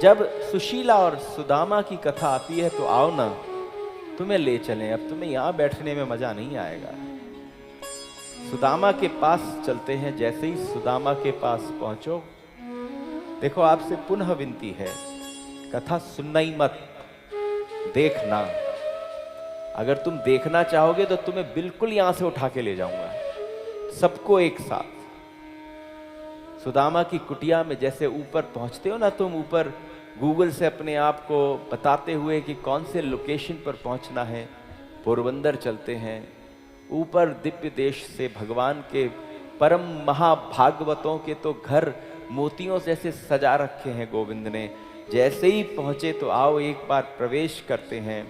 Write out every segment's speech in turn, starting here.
जब सुशीला और सुदामा की कथा आती है तो आओ ना, तुम्हें ले चलें। अब तुम्हें यहां बैठने में मजा नहीं आएगा। सुदामा के पास चलते हैं। जैसे ही सुदामा के पास पहुंचो, देखो आपसे पुनः विनती है, कथा सुनना ही मत, देखना। अगर तुम देखना चाहोगे तो तुम्हें बिल्कुल यहां से उठा के ले जाऊंगा, सबको एक साथ। सुदामा की कुटिया में जैसे ऊपर पहुंचते हो ना तुम, ऊपर गूगल से अपने आप को बताते हुए कि कौन से लोकेशन पर पहुंचना है, पोरबंदर चलते हैं। ऊपर दिव्य देश से भगवान के परम महाभागवतों के तो घर मोतियों जैसे सजा रखे हैं गोविंद ने। जैसे ही पहुंचे तो आओ एक बार प्रवेश करते हैं।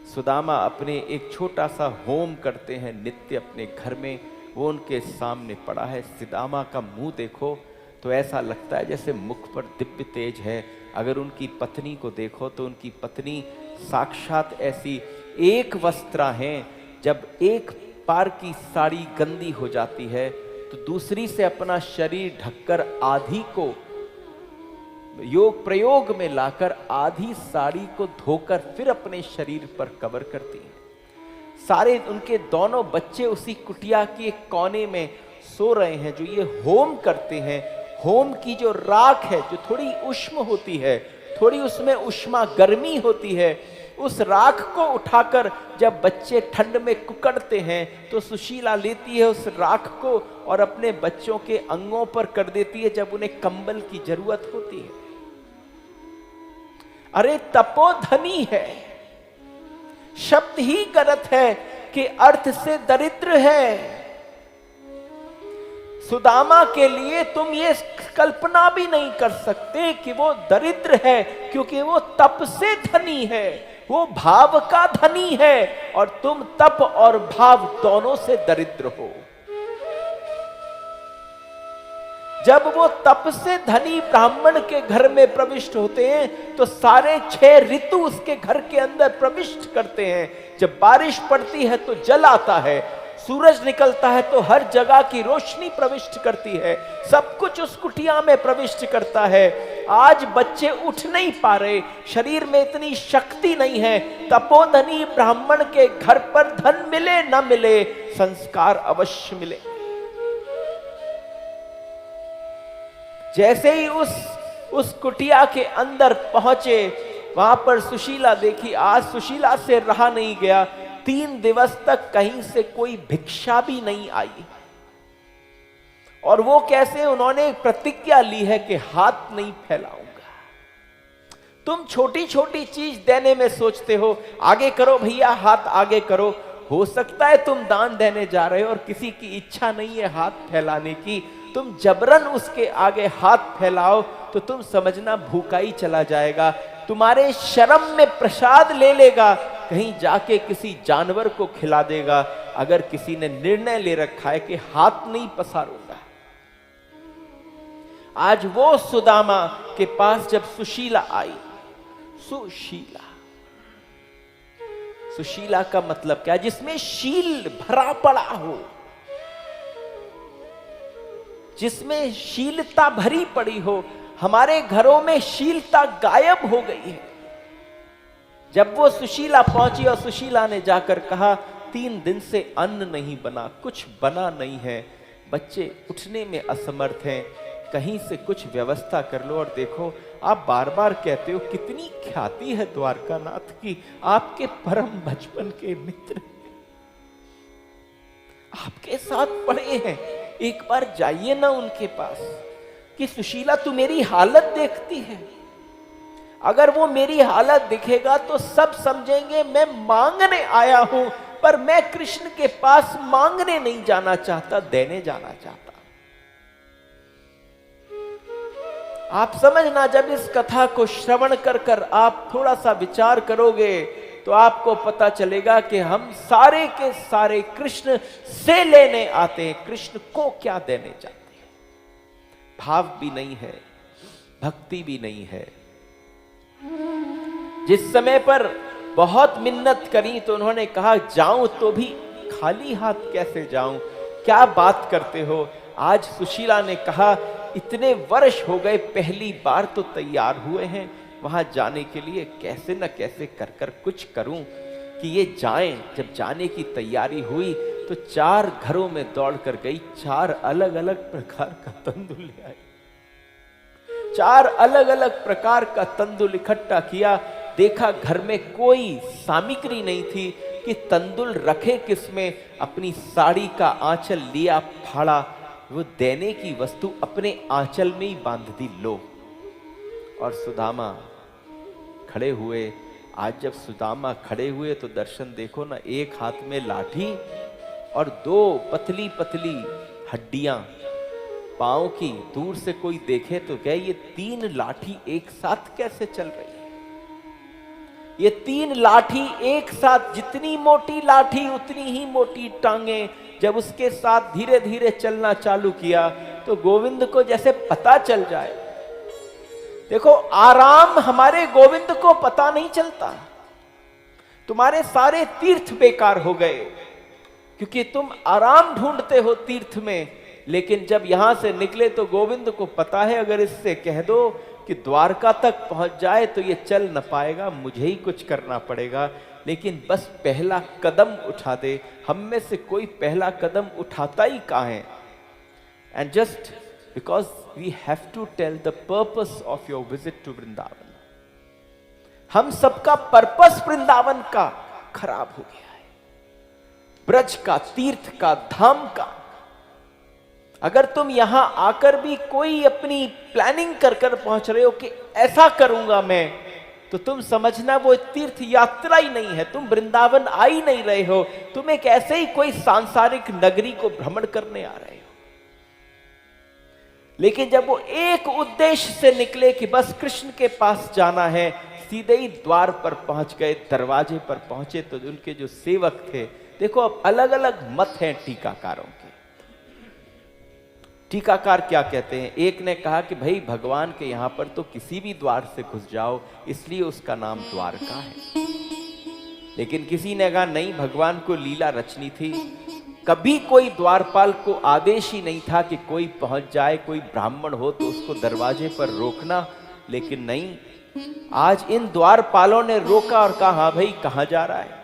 सुदामा अपने एक छोटा सा होम करते हैं नित्य अपने घर में, वो उनके सामने पड़ा है। सुदामा का मुंह देखो तो ऐसा लगता है जैसे मुख पर दिव्य तेज है। अगर उनकी पत्नी को देखो तो उनकी पत्नी साक्षात ऐसी एक वस्त्रा हैं। जब एक पार की साड़ी गंदी हो जाती है तो दूसरी से अपना शरीर ढककर आधी को योग प्रयोग में लाकर आधी साड़ी को धोकर फिर अपने शरीर पर कवर करती हैं। सारे उनके दोनों बच्चे उसी कुटिया के एक कोने में सो रहे हैं। जो ये होम करते हैं, होम की जो राख है, जो थोड़ी उष्म होती है, थोड़ी उसमें उष्मा गर्मी होती है, उस राख को उठाकर जब बच्चे ठंड में कुकड़ते हैं तो सुशीला लेती है उस राख को और अपने बच्चों के अंगों पर कर देती है जब उन्हें कंबल की जरूरत होती है। अरे तपोधनी है, शब्द ही गलत है कि अर्थ से दरिद्र है। सुदामा के लिए तुम ये कल्पना भी नहीं कर सकते कि वो दरिद्र है, क्योंकि वो तप से धनी है, वो भाव का धनी है, और तुम तप और भाव दोनों से दरिद्र हो। जब वो तप से धनी ब्राह्मण के घर में प्रविष्ट होते हैं तो सारे 6 ऋतु उसके घर के अंदर प्रविष्ट करते हैं। जब बारिश पड़ती है तो जल आता है, सूरज निकलता है तो हर जगह की रोशनी प्रविष्ट करती है, सब कुछ उस कुटिया में प्रविष्ट करता है। आज बच्चे उठ नहीं पा रहे, शरीर में इतनी शक्ति नहीं है। तपोधनी ब्राह्मण के घर पर धन मिले न मिले, संस्कार अवश्य मिले। जैसे ही उस कुटिया के अंदर पहुंचे, वहां पर सुशीला देखी। आज सुशीला से रहा नहीं गया। 3 दिवस तक कहीं से कोई भिक्षा भी नहीं आई। और वो कैसे? उन्होंने प्रतिज्ञा ली है कि हाथ नहीं फैलाऊंगा। तुम छोटी छोटी चीज देने में सोचते हो, आगे करो भैया, हाथ आगे करो। हो सकता है तुम दान देने जा रहे हो और किसी की इच्छा नहीं है हाथ फैलाने की, तुम जबरन उसके आगे हाथ फैलाओ तो तुम समझना भूखा ही चला जाएगा। तुम्हारे शर्म में प्रसाद ले लेगा, कहीं जाके किसी जानवर को खिला देगा। अगर किसी ने निर्णय ले रखा है कि हाथ नहीं पसारूंगा। आज वो सुदामा के पास जब सुशीला आई, सुशीला का मतलब क्या? जिसमें शील भरा पड़ा हो, जिसमें शीलता भरी पड़ी हो। हमारे घरों में शीलता गायब हो गई है। जब वो सुशीला पहुंची और सुशीला ने जाकर कहा, 3 दिन से अन्न नहीं बना, कुछ बना नहीं है, बच्चे उठने में असमर्थ हैं, कहीं से कुछ व्यवस्था कर लो। और देखो, आप बार बार कहते हो कितनी ख्याति है द्वारकानाथ की, आपके परम बचपन के मित्र आपके साथ पड़े हैं। एक बार जाइए ना उनके पास कि सुशीला तू मेरी हालत देखती है। अगर वो मेरी हालत दिखेगा तो सब समझेंगे मैं मांगने आया हूं, पर मैं कृष्ण के पास मांगने नहीं जाना चाहता, देने जाना चाहता। आप समझना, जब इस कथा को श्रवण कर कर आप थोड़ा सा विचार करोगे तो आपको पता चलेगा कि हम सारे के सारे कृष्ण से लेने आते हैं, कृष्ण को क्या देने चाहते हैं। भाव भी नहीं है, भक्ति भी नहीं है। जिस समय पर बहुत मिन्नत करी तो उन्होंने कहा, जाऊं तो भी खाली हाथ कैसे जाऊं, क्या बात करते हो। आज सुशीला ने कहा इतने वर्ष हो गए, पहली बार तो तैयार हुए हैं वहां जाने के लिए, कैसे न कैसे कर कर कुछ करूं कि ये जाएं। जब जाने की तैयारी हुई तो 4 घरों में दौड़ कर गई, 4 अलग अलग प्रकार का तंदुल ले आई। 4 अलग अलग प्रकार का तंदुल इकट्ठा किया, देखा घर में कोई सामग्री नहीं थी कि तंदुल रखे किसमें। अपनी साड़ी का आंचल लिया, फाड़ा, वो देने की वस्तु अपने आंचल में ही बांध दी। लो, और सुदामा खड़े हुए। आज जब सुदामा खड़े हुए तो दर्शन देखो ना, एक हाथ में लाठी और 2 पतली पतली हड्डियां पांव की। दूर से कोई देखे तो क्या ये 3 लाठी एक साथ कैसे चल रही है? ये 3 लाठी एक साथ, जितनी मोटी लाठी उतनी ही मोटी टांगे। जब उसके साथ धीरे धीरे चलना चालू किया तो गोविंद को जैसे पता चल जाए। देखो, आराम हमारे गोविंद को पता नहीं चलता। तुम्हारे सारे तीर्थ बेकार हो गए क्योंकि तुम आराम ढूंढते हो तीर्थ में। लेकिन जब यहां से निकले तो गोविंद को पता है, अगर इससे कह दो कि द्वारका तक पहुंच जाए तो ये चल न पाएगा, मुझे ही कुछ करना पड़ेगा। लेकिन बस पहला कदम उठा दे। हम में से कोई पहला कदम उठाता ही कहां है? And just because we have to tell the purpose of your visit to Vrindavan. हम सबका पर्पस वृंदावन का खराब हो गया है, ब्रज का, तीर्थ का, धाम का। अगर तुम यहां आकर भी कोई अपनी प्लानिंग कर कर पहुंच रहे हो कि ऐसा करूंगा मैं, तो तुम समझना वो तीर्थ यात्रा ही नहीं है। तुम वृंदावन आ ही नहीं रहे हो, तुम एक ऐसे ही कोई सांसारिक नगरी को भ्रमण करने आ रहे हो। लेकिन जब वो एक उद्देश्य से निकले कि बस कृष्ण के पास जाना है, सीधे ही द्वार पर पहुंच गए, दरवाजे पर पहुंचे तो उनके जो सेवक थे, देखो अब अलग अलग मत हैं टीकाकारों के। टीकाकार क्या कहते हैं? एक ने कहा कि भाई भगवान के यहां पर तो किसी भी द्वार से घुस जाओ, इसलिए उसका नाम द्वारका है। लेकिन किसी ने कहा नहीं, भगवान को लीला रचनी थी, कभी कोई द्वारपाल को आदेश ही नहीं था कि कोई पहुंच जाए, कोई ब्राह्मण हो तो उसको दरवाजे पर रोकना। लेकिन नहीं, आज इन द्वारपालों ने रोका और कहा हाँ भाई कहां जा रहा है?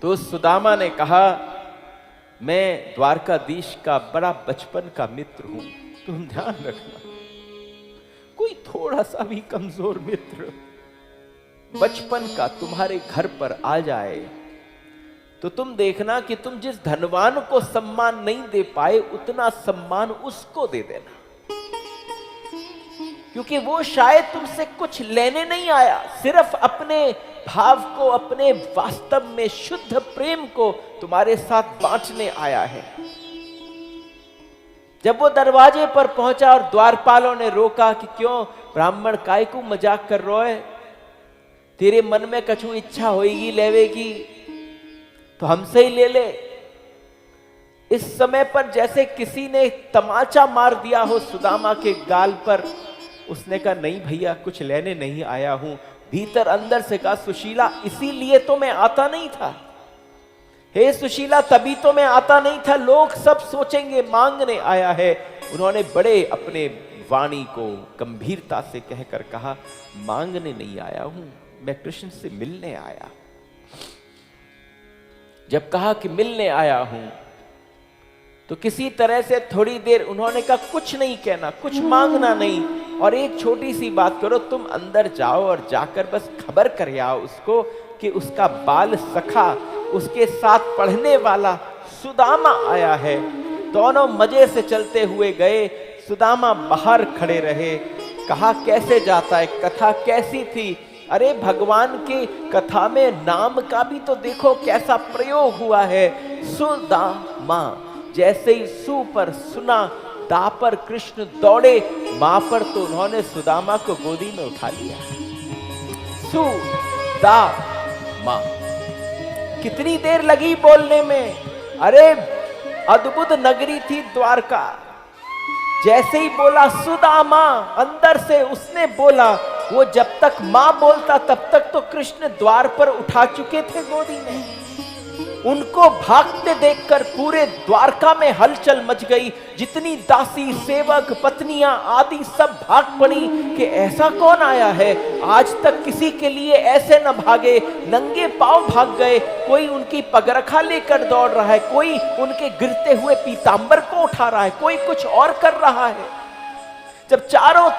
तो सुदामा ने कहा मैं द्वारकाधीश का बड़ा बचपन का मित्र हूं, तुम ध्यान रखना। कोई थोड़ा सा भी कमजोर मित्र बचपन का तुम्हारे घर पर आ जाए तो तुम देखना कि तुम जिस धनवान को सम्मान नहीं दे पाए, उतना सम्मान उसको दे देना, क्योंकि वो शायद तुमसे कुछ लेने नहीं आया, सिर्फ अपने भाव को, अपने वास्तव में शुद्ध प्रेम को तुम्हारे साथ बांटने आया है। जब वो दरवाजे पर पहुंचा और द्वारपालों ने रोका कि क्यों ब्राह्मण काय को मजाक कर रहा है, तेरे मन में कछु इच्छा होगी लेवे की तो हमसे ही ले ले। इस समय पर जैसे किसी ने तमाचा मार दिया हो सुदामा के गाल पर। उसने कहा नहीं भैया, कुछ लेने नहीं आया हूं। भीतर अंदर से कहा सुशीला, इसीलिए तो मैं आता नहीं था। हे सुशीला, तभी तो मैं आता नहीं था, लोग सब सोचेंगे मांगने आया है। उन्होंने बड़े अपने वाणी को गंभीरता से कहकर कहा मांगने नहीं आया हूं, मैं कृष्ण से मिलने आया। जब कहा कि मिलने आया हूं तो किसी तरह से थोड़ी देर उन्होंने कहा कुछ नहीं कहना, कुछ मांगना नहीं, और एक छोटी सी बात करो, तुम अंदर जाओ और जाकर बस खबर कर आओ उसको कि उसका बाल सखा, उसके साथ पढ़ने वाला सुदामा आया है। दोनों मजे से चलते हुए गए। सुदामा बाहर खड़े रहे। कहा कैसे जाता है, कथा कैसी थी? अरे भगवान की कथा में नाम का भी तो देखो कैसा प्रयोग हुआ है, सुदामा। जैसे ही सु पर सुना, दा पर कृष्ण दौड़े, मां पर तो उन्होंने सुदामा को गोदी में उठा लिया। सुदामा। कितनी देर लगी बोलने में? अरे अद्भुत नगरी थी द्वारका। जैसे ही बोला सुदामा, अंदर से उसने बोला, वो जब तक मां बोलता तब तक तो कृष्ण द्वार पर उठा चुके थे गोदी में। उनको भागते देखकर पूरे द्वारका में हलचल मच गई। जितनी दासी, सेवक, पत्नियां आदि सब भाग पड़ी कि ऐसा कौन आया है, आज तक किसी के लिए ऐसे न भागे, नंगे पांव भाग गए। कोई उनकी पगरखा लेकर दौड़ रहा है, कोई उनके गिरते हुए पीतांबर को उठा रहा है, कोई कुछ और कर रहा है। जब चारों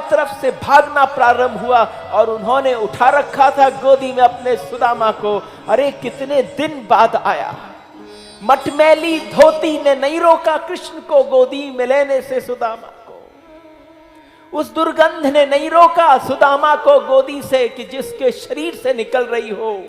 तरफ से भागना प्रारंभ हुआ और उन्होंने उठा रखा था गोदी में अपने सुदामा को। अरे कितने दिन बाद आया। मटमैली धोती ने नहीं रोका कृष्ण को गोदी में लेने से सुदामा को। उस दुर्गंध ने नहीं रोका सुदामा को गोदी से कि जिसके शरीर से निकल रही हो।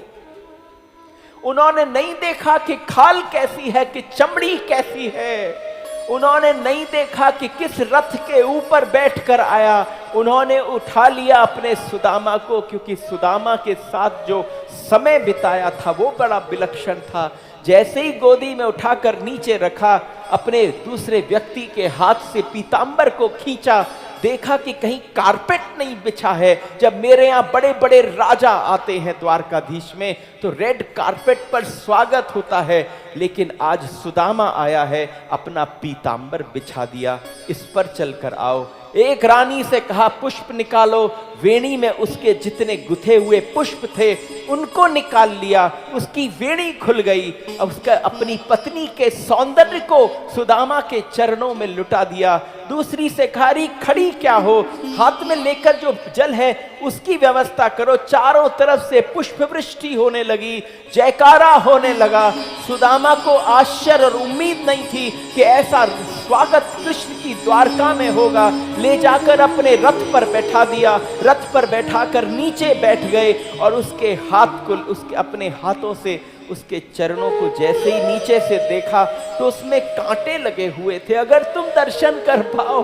उन्होंने नहीं देखा कि खाल कैसी है, कि चमड़ी कैसी है। उन्होंने नहीं देखा कि किस रथ के ऊपर बैठकर आया। उन्होंने उठा लिया अपने सुदामा को, क्योंकि सुदामा के साथ जो समय बिताया था वो बड़ा विलक्षण था। जैसे ही गोदी में उठाकर नीचे रखा, अपने दूसरे व्यक्ति के हाथ से पीतांबर को खींचा, देखा कि कहीं कारपेट नहीं बिछा है। जब मेरे यहाँ बड़े बड़े राजा आते हैं द्वारकाधीश में तो रेड कारपेट पर स्वागत होता है, लेकिन आज सुदामा आया है, अपना पीतांबर बिछा दिया। इस पर चलकर आओ। एक रानी से कहा पुष्प निकालो। वेणी में उसके जितने गुथे हुए पुष्प थे उनको निकाल लिया, उसकी वेणी खुल गई। अब उसका अपनी पत्नी के सौंदर्य को सुदामा के चरणों में लुटा दिया। दूसरी से कहा खड़ी क्या हो, हाथ में लेकर जो जल है उसकी व्यवस्था करो। चारों तरफ से पुष्प वृष्टि होने लगी, जयकारा होने लगा। सुदामा को आश्चर्य और उम्मीद नहीं थी कि ऐसा स्वागत कृष्ण की द्वारका में होगा। ले जाकर अपने रथ पर बैठा दिया, रथ पर बैठाकर नीचे बैठ गए और उसके हाथ को, उसके अपने हाथों से उसके चरणों को जैसे ही नीचे से देखा तो उसमें कांटे लगे हुए थे। अगर तुम दर्शन कर पाओ,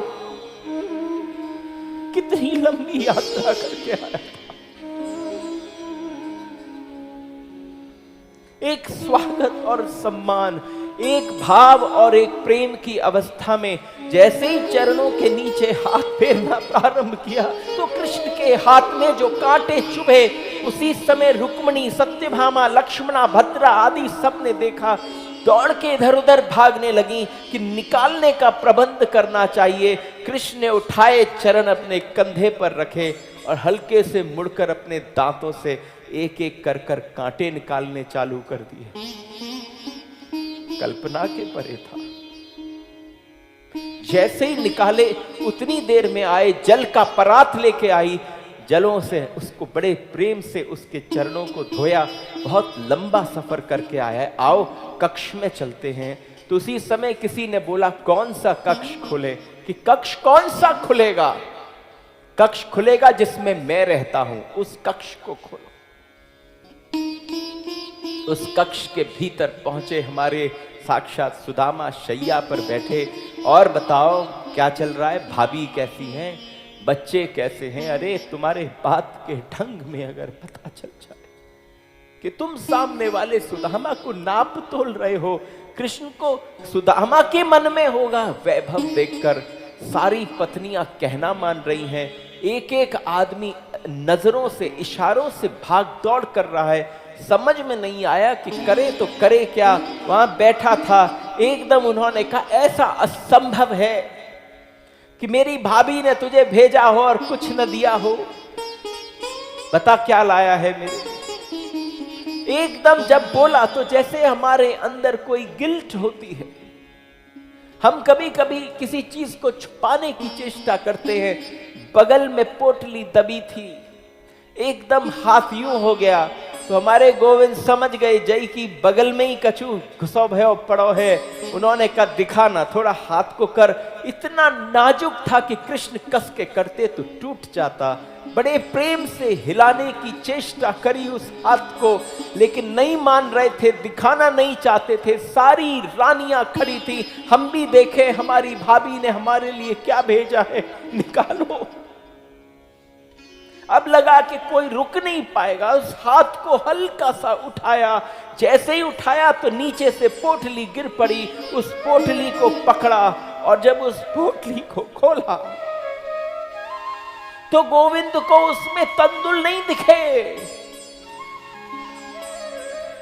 कितनी लंबी यात्रा करके आया था। एक स्वागत और सम्मान, एक भाव और एक प्रेम की अवस्था में जैसे ही चरणों के नीचे हाथ फेरना प्रारंभ किया तो कृष्ण के हाथ में जो कांटे चुभे, उसी समय रुक्मिणी, सत्यभामा, लक्ष्मणा, भद्रा आदि सब ने देखा। दौड़ के इधर उधर भागने लगी कि निकालने का प्रबंध करना चाहिए। कृष्ण ने उठाए चरण अपने कंधे पर रखे और हल्के से मुड़कर अपने दांतों से एक एक कर कर कांटे निकालने चालू कर दिए। कल्पना के परे था। जैसे ही निकाले उतनी देर में आए, जल का परात लेके आई, जलों से उसको बड़े प्रेम से उसके चरणों को धोया। बहुत लंबा सफर करके आया है, आओ कक्ष में चलते हैं। तो उसी समय किसी ने बोला कौन सा कक्ष खोले, कि कक्ष कौन सा खुलेगा, कक्ष खुलेगा जिसमें मैं रहता हूं, उस कक्ष को खोलो। उस कक्ष के भीतर पहुंचे हमारे साक्षात सुदामा शैया पर बैठे। और बताओ क्या चल रहा है, भाभी कैसी हैं, बच्चे कैसे हैं। अरे तुम्हारे बात के ढंग में अगर पता चल जाए कि तुम सामने वाले सुदामा को नाप तोल रहे हो, कृष्ण को सुदामा के मन में होगा वैभव देखकर। सारी पत्नियां कहना मान रही हैं, एक एक आदमी नजरों से, इशारों से भाग दौड़ कर रहा है। समझ में नहीं आया कि करे तो करे क्या। वहां बैठा था, एकदम उन्होंने कहा ऐसा असंभव है कि मेरी भाभी ने तुझे भेजा हो और कुछ न दिया हो, बता क्या लाया है मेरे। एकदम जब बोला तो जैसे हमारे अंदर कोई गिल्ट होती है, हम कभी कभी किसी चीज को छुपाने की चेष्टा करते हैं। बगल में पोटली दबी थी, एकदम हाथ यूं हो गया तो हमारे गोविंद समझ गए जय की बगल में ही कछू घुसो भयो पड़ो है। उन्होंने कहा दिखाना, थोड़ा हाथ को कर। इतना नाजुक था कि कृष्ण कस के करते तो टूट जाता। बड़े प्रेम से हिलाने की चेष्टा करी उस हाथ को, लेकिन नहीं मान रहे थे, दिखाना नहीं चाहते थे। सारी रानियां खड़ी थी, हम भी देखे हमारी भाभी ने हमारे लिए क्या भेजा है, निकालो। अब लगा कि कोई रुक नहीं पाएगा, उस हाथ को हल्का सा उठाया। जैसे ही उठाया तो नीचे से पोटली गिर पड़ी। उस पोटली को पकड़ा और जब उस पोटली को खोला तो गोविंद को उसमें तंदुल नहीं दिखे।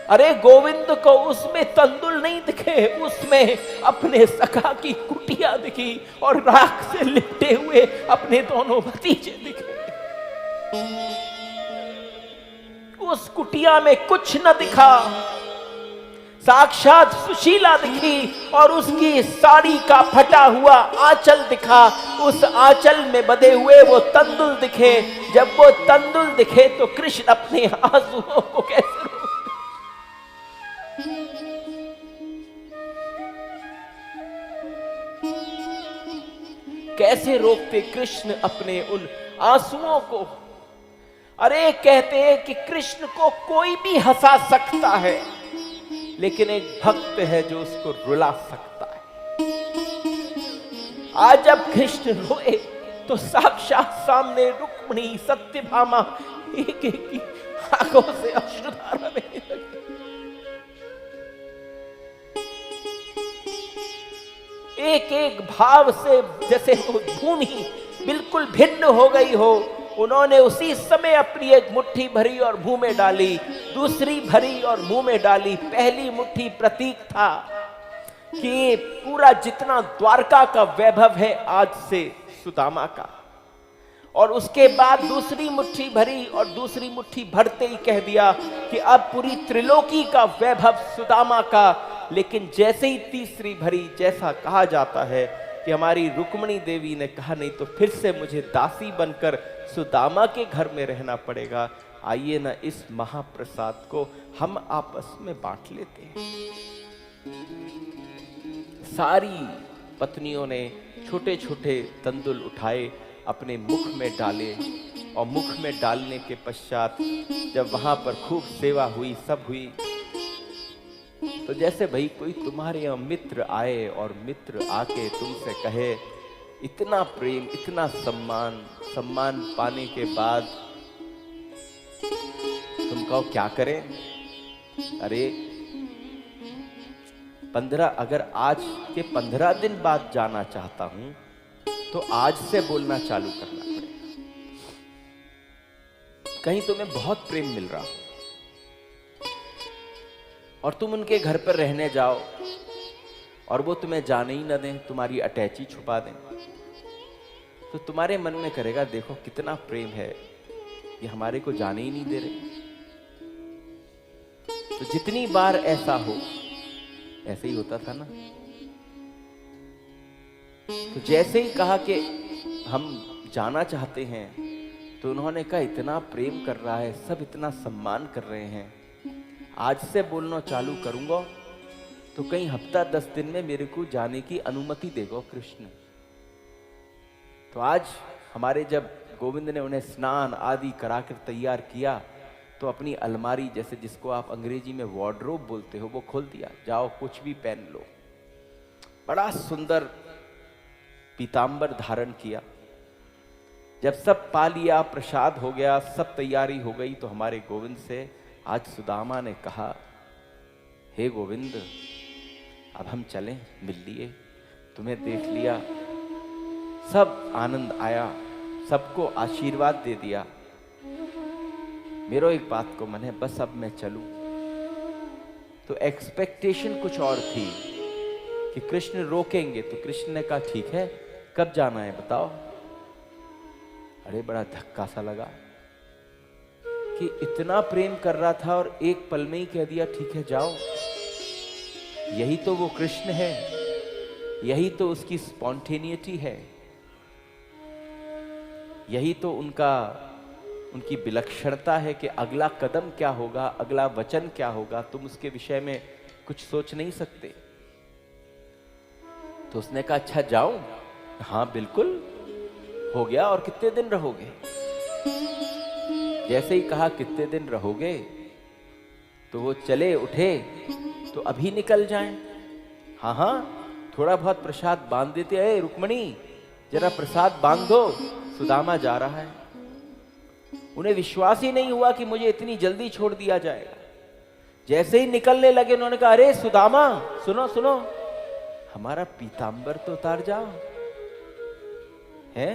अरे गोविंद को उसमें तंदुल नहीं दिखे, उसमें अपने सखा की कुटिया दिखी और राख से लिपटे हुए अपने दोनों भतीजे दिखे। उस कुटिया में कुछ न दिखा, साक्षात सुशीला दिखी और उसकी साड़ी का फटा हुआ आंचल दिखा, उस आंचल में बंधे हुए वो तंदुल दिखे। जब वो तंदुल दिखे तो कृष्ण अपने आंसुओं को कैसे रोकते कृष्ण अपने उन आंसुओं को। अरे कहते हैं कि कृष्ण को कोई भी हंसा सकता है, लेकिन एक भक्त है जो उसको रुला सकता है। आज जब कृष्ण रोए तो साक्षात सामने रुक्मिणी, सत्यभामा एक एक की आंखों से अश्रुधारा बहने लगे। एक एक भाव से जैसे वो भूमि बिल्कुल भिन्न हो गई हो। उन्होंने उसी समय अपनी एक मुट्ठी भरी और मुंह में डाली, दूसरी भरी और मुंह में डाली। पहली मुट्ठी प्रतीक था कि पूरा जितना द्वारका का वैभव है आज से सुदामा का, और उसके बाद दूसरी मुट्ठी भरी और दूसरी मुट्ठी भरते ही कह दिया कि अब पूरी त्रिलोकी का वैभव सुदामा का। लेकिन जैसे ही तीसरी भरी, जैसा कहा जाता है कि हमारी रुक्मिणी देवी ने कहा नहीं तो फिर से मुझे दासी बनकर सुदामा के घर में रहना पड़ेगा, आइए ना इस महाप्रसाद को हम आपस में बांट लेते हैं। सारी पत्नियों ने छोटे छोटे तंदुल उठाए, अपने मुख में डाले, और मुख में डालने के पश्चात जब वहां पर खूब सेवा हुई, सब हुई, तो जैसे भाई कोई तुम्हारे यहाँ मित्र आए और मित्र आके तुमसे कहे, इतना प्रेम, इतना सम्मान पाने के बाद तुम कहो क्या करें। अरे 15 अगर आज के 15 दिन बाद जाना चाहता हूं तो आज से बोलना चालू करना पड़ेगा। कहीं तुम्हें बहुत प्रेम मिल रहा हो और तुम उनके घर पर रहने जाओ और वो तुम्हें जाने ही न दें, तुम्हारी अटैची छुपा दें, तो तुम्हारे मन में करेगा देखो कितना प्रेम है, ये हमारे को जाने ही नहीं दे रहे। तो जितनी बार ऐसा हो, ऐसे ही होता था ना। तो जैसे ही कहा कि हम जाना चाहते हैं, तो उन्होंने कहा इतना प्रेम कर रहा है, सब इतना सम्मान कर रहे हैं, आज से बोलना चालू करूंगा तो कहीं हफ्ता 10 दिन में मेरे को जाने की अनुमति देगा कृष्ण। तो आज हमारे जब गोविंद ने उन्हें स्नान आदि कराकर तैयार किया, तो अपनी अलमारी, जैसे जिसको आप अंग्रेजी में वार्डरोब बोलते हो, वो खोल दिया, जाओ कुछ भी पहन लो। बड़ा सुंदर पीतांबर धारण किया। जब सब पा लिया, प्रसाद हो गया, सब तैयारी हो गई, तो हमारे गोविंद से आज सुदामा ने कहा, हे गोविंद अब हम चलें, मिल लिए, तुम्हें देख लिया, सब आनंद आया, सबको आशीर्वाद दे दिया, मेरा एक बात को मन है, बस अब मैं चलूं। तो एक्सपेक्टेशन कुछ और थी कि कृष्ण रोकेंगे, तो कृष्ण ने कहा ठीक है, कब जाना है बताओ। अरे बड़ा धक्का सा लगा कि इतना प्रेम कर रहा था और एक पल में ही कह दिया ठीक है जाओ। यही तो वो कृष्ण है, यही तो उसकी स्पॉन्टेनिटी है, यही तो उनकी विलक्षणता है कि अगला कदम क्या होगा, अगला वचन क्या होगा, तुम उसके विषय में कुछ सोच नहीं सकते। तो उसने कहा अच्छा जाऊं? हाँ बिल्कुल, हो गया, और कितने दिन रहोगे? जैसे ही कहा कितने दिन रहोगे, तो वो चले उठे, तो अभी निकल जाएं। हाँ हाँ, थोड़ा बहुत प्रसाद बांध देते, अरे रुक्मिणी जरा प्रसाद बांध दो, सुदामा जा रहा है। उन्हें विश्वास ही नहीं हुआ कि मुझे इतनी जल्दी छोड़ दिया जाएगा। जैसे ही निकलने लगे, उन्होंने कहा अरे सुदामा सुनो सुनो, हमारा पीतांबर तो उतार जाओ, है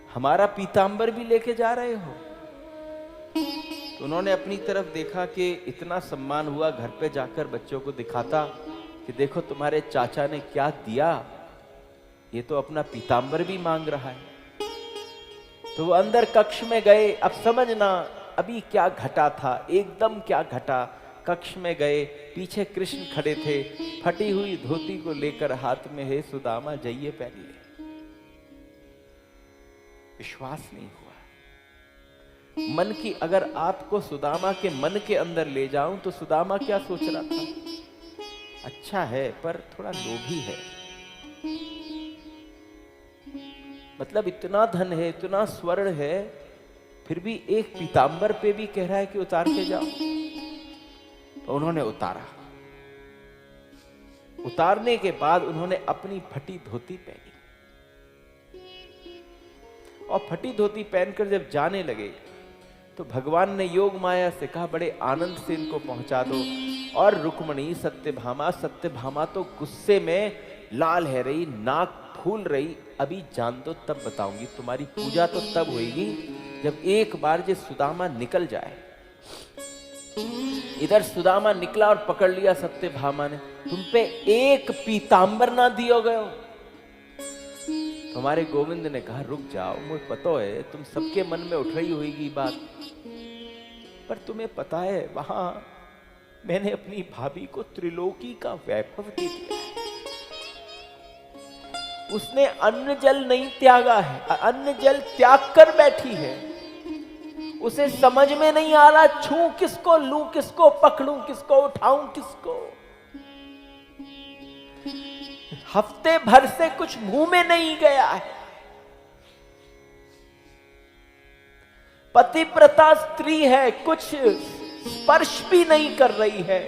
हमारा पीतांबर भी लेके जा रहे हो। तो उन्होंने अपनी तरफ देखा कि इतना सम्मान हुआ, घर पे जाकर बच्चों को दिखाता कि देखो तुम्हारे चाचा ने क्या दिया, ये तो अपना पीतांबर भी मांग रहा है। तो वो अंदर कक्ष में गए। अब समझना अभी क्या घटा था, एकदम क्या घटा। कक्ष में गए, पीछे कृष्ण खड़े थे, फटी हुई धोती को लेकर हाथ में, हे सुदामा जाइए पहनिए। विश्वास नहीं हुआ। मन की, अगर आपको सुदामा के मन के अंदर ले जाऊं तो सुदामा क्या सोच रहा था? अच्छा है पर थोड़ा लोभी है, मतलब इतना धन है, इतना स्वर्ण है, फिर भी एक पीतांबर पे भी कह रहा है कि उतार के जाओ। तो उन्होंने उतारा। उतारने के बाद उन्होंने अपनी फटी धोती पहनी, और फटी धोती पहनकर जब जाने लगे तो भगवान ने योग माया से कहा बड़े आनंद से इनको पहुंचा दो। और रुक्मणी सत्यभामा तो गुस्से में लाल है रही, नाक फूल रही, अभी जान दो तब बताऊंगी, तुम्हारी पूजा तो तब होगी जब एक बार जो सुदामा निकल जाए। इधर सुदामा निकला और पकड़ लिया सत्यभामा ने, तुम पे एक पीतांबर ना दियो गयो। हमारे गोविंद ने कहा रुक जाओ, मुझे पता है तुम सबके मन में उठ रही होगी बात, पर तुम्हें पता है वहां मैंने अपनी भाभी को त्रिलोकी का वैभव दे दिया। उसने अन्न जल नहीं त्यागा है, अन्न जल त्याग कर बैठी है। उसे समझ में नहीं आ रहा छू किसको, लूं किसको, पकड़ूं किसको, उठाऊं किसको। हफ्ते भर से कुछ मुंह में नहीं गया है। पतिव्रता स्त्री है, कुछ स्पर्श भी नहीं कर रही है।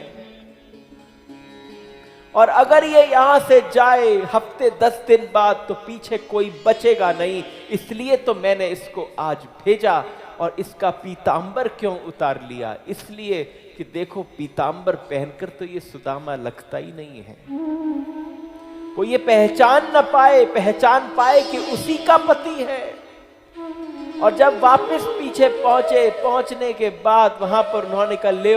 और अगर ये यहां से जाए हफ्ते 10 दिन बाद तो पीछे कोई बचेगा नहीं, इसलिए तो मैंने इसको आज भेजा। और इसका पीतांबर क्यों उतार लिया? इसलिए कि देखो पीतांबर पहनकर तो ये सुदामा लगता ही नहीं है, वो ये पहचान न पाए, पहचान पाए कि उसी का पति है। और जब वापस पीछे पहुंचे, पहुंचने के बाद वहां पर उन्होंने कहा ले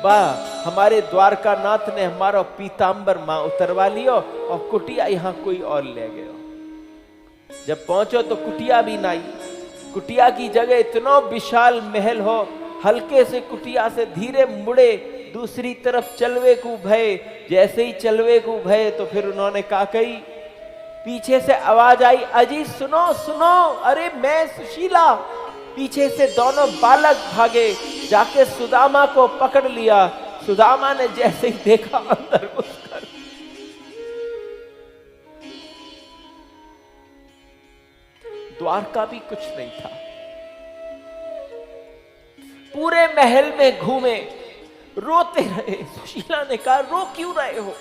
वाह, हमारे द्वारका नाथ ने हमारा पीतांबर मां उतरवा लियो और कुटिया यहां कोई और ले गयो। जब पहुंचो तो कुटिया भी नहीं, कुटिया की जगह इतना विशाल महल हो, हल्के से कुटिया से धीरे मुड़े, दूसरी तरफ चलवे को भय। जैसे ही चलवे को भय तो फिर उन्होंने कहा कही, पीछे से आवाज आई अजी सुनो सुनो, अरे मैं सुशीला। पीछे से दोनों बालक भागे, जाके सुदामा को पकड़ लिया। सुदामा ने जैसे ही देखा अंदर घुसकर द्वारका भी कुछ नहीं था। पूरे महल में घूमे, रोते रहे। सुशीला ने कहा रो क्यों रहे हो?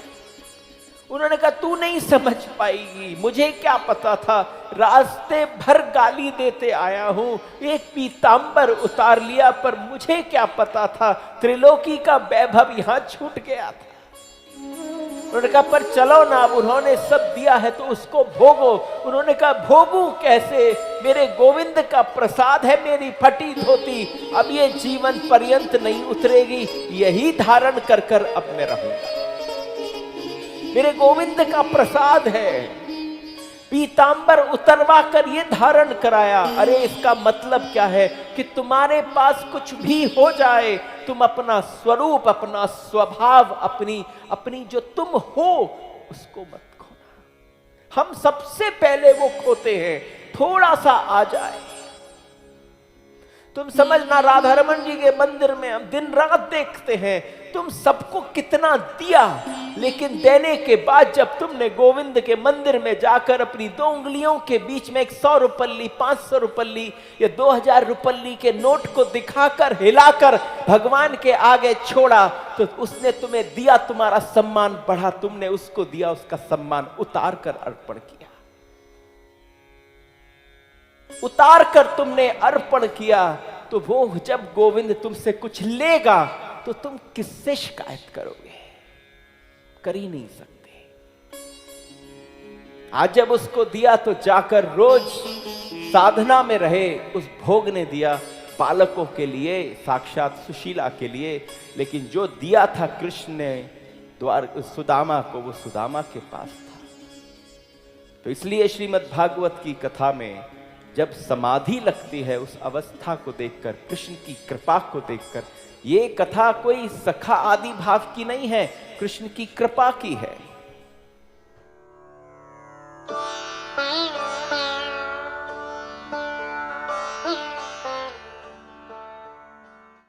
उन्होंने कहा तू नहीं समझ पाएगी, मुझे क्या पता था, रास्ते भर गाली देते आया हूं, एक पीतांबर उतार लिया, पर मुझे क्या पता था त्रिलोकी का वैभव यहां छूट गया था। उन्होंने कहा पर चलो ना, अब उन्होंने सब दिया है तो उसको भोगो। उन्होंने कहा भोगू कैसे, मेरे गोविंद का प्रसाद है मेरी फटी धोती, अब ये जीवन पर्यंत नहीं उतरेगी, यही धारण कर कर अब मैं रहूंगा। मेरे गोविंद का प्रसाद है, पीतांबर उतरवा कर ये धारण कराया। अरे इसका मतलब क्या है कि तुम्हारे पास कुछ भी हो जाए, तुम अपना स्वरूप, अपना स्वभाव, अपनी जो तुम हो उसको मत खोना। हम सबसे पहले वो खोते हैं, थोड़ा सा आ जाए। तुम समझना, राधा रमन जी के मंदिर में हम दिन रात देखते हैं, तुम सबको कितना दिया, लेकिन देने के बाद जब तुमने गोविंद के मंदिर में जाकर अपनी 2 उंगलियों के बीच में 100 रुपल्ली, 500 रुपल्ली या 2000 रुपल्ली के नोट को दिखाकर, हिलाकर भगवान के आगे छोड़ा, तो उसने तुम्हें दिया, तुम्हारा सम्मान बढ़ा, तुमने उसको दिया, उसका सम्मान उतार कर अर्पण किया। उतार कर तुमने अर्पण किया, तो वो जब गोविंद तुमसे कुछ लेगा तो तुम किससे शिकायत करोगे? कर ही नहीं सकते। आज जब उसको दिया तो जाकर रोज साधना में रहे, उस भोग ने दिया, बालकों के लिए, साक्षात सुशीला के लिए, लेकिन जो दिया था कृष्ण ने सुदामा को, वो सुदामा के पास था। तो इसलिए श्रीमद् भागवत की कथा में जब समाधि लगती है, उस अवस्था को देखकर, कृष्ण की कृपा को देखकर, ये कथा कोई सखा आदि भाव की नहीं है, कृष्ण की कृपा की है।